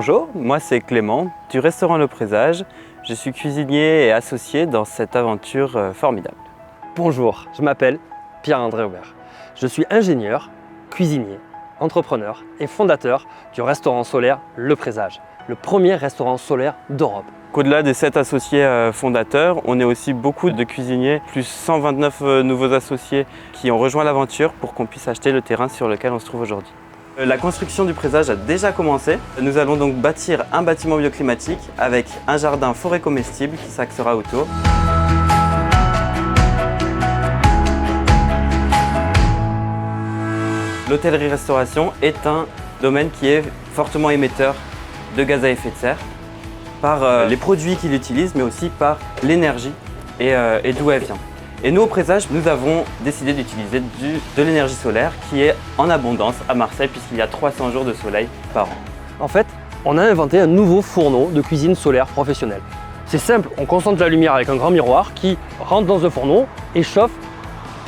Bonjour, moi c'est Clément du restaurant Le Présage. Je suis cuisinier et associé dans cette aventure formidable. Bonjour, je m'appelle Pierre-André Aubert. Je suis ingénieur, cuisinier, entrepreneur et fondateur du restaurant solaire Le Présage, le premier restaurant solaire d'Europe. Au-delà des 7 associés fondateurs, on est aussi beaucoup de cuisiniers, plus 129 nouveaux associés qui ont rejoint l'aventure pour qu'on puisse acheter le terrain sur lequel on se trouve aujourd'hui. La construction du présage a déjà commencé. Nous allons donc bâtir un bâtiment bioclimatique avec un jardin forêt comestible qui s'axera autour. L'hôtellerie-restauration est un domaine qui est fortement émetteur de gaz à effet de serre par les produits qu'il utilise, mais aussi par l'énergie et d'où elle vient. Et nous, au Présage, nous avons décidé d'utiliser de l'énergie solaire qui est en abondance à Marseille puisqu'il y a 300 jours de soleil par an. En fait, on a inventé un nouveau fourneau de cuisine solaire professionnelle. C'est simple, on concentre la lumière avec un grand miroir qui rentre dans un fourneau et chauffe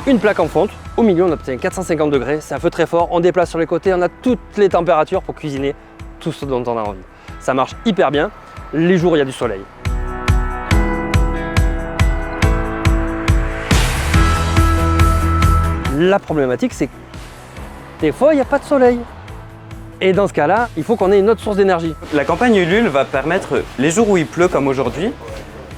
une plaque en fonte. Au milieu, on obtient 450 degrés, c'est un feu très fort, on déplace sur les côtés, on a toutes les températures pour cuisiner tout ce dont on a envie. Ça marche hyper bien, les jours où il y a du soleil. La problématique, c'est que des fois, il n'y a pas de soleil. Et dans ce cas-là, il faut qu'on ait une autre source d'énergie. La campagne Ulule va permettre, les jours où il pleut comme aujourd'hui,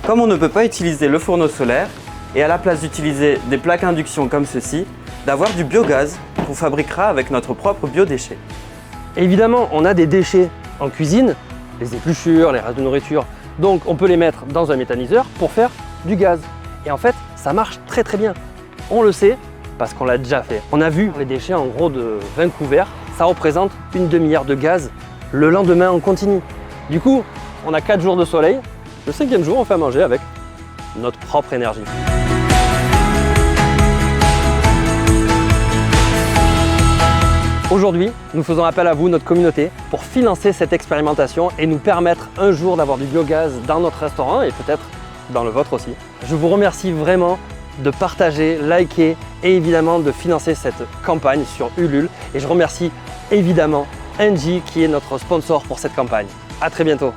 comme on ne peut pas utiliser le fourneau solaire, et à la place d'utiliser des plaques à induction comme ceci, d'avoir du biogaz qu'on fabriquera avec notre propre biodéchet. Évidemment, on a des déchets en cuisine, les épluchures, les restes de nourriture, donc on peut les mettre dans un méthaniseur pour faire du gaz. Et en fait, ça marche très très bien. On le sait, parce qu'on l'a déjà fait. On a vu les déchets en gros de 20 couverts, ça représente une demi-heure de gaz le lendemain en continu. Du coup, on a 4 jours de soleil, le 5e jour on fait à manger avec notre propre énergie. Aujourd'hui, nous faisons appel à vous, notre communauté, pour financer cette expérimentation et nous permettre un jour d'avoir du biogaz dans notre restaurant et peut-être dans le vôtre aussi. Je vous remercie vraiment de partager, liker et évidemment de financer cette campagne sur Ulule. Et je remercie évidemment Engie qui est notre sponsor pour cette campagne. À très bientôt.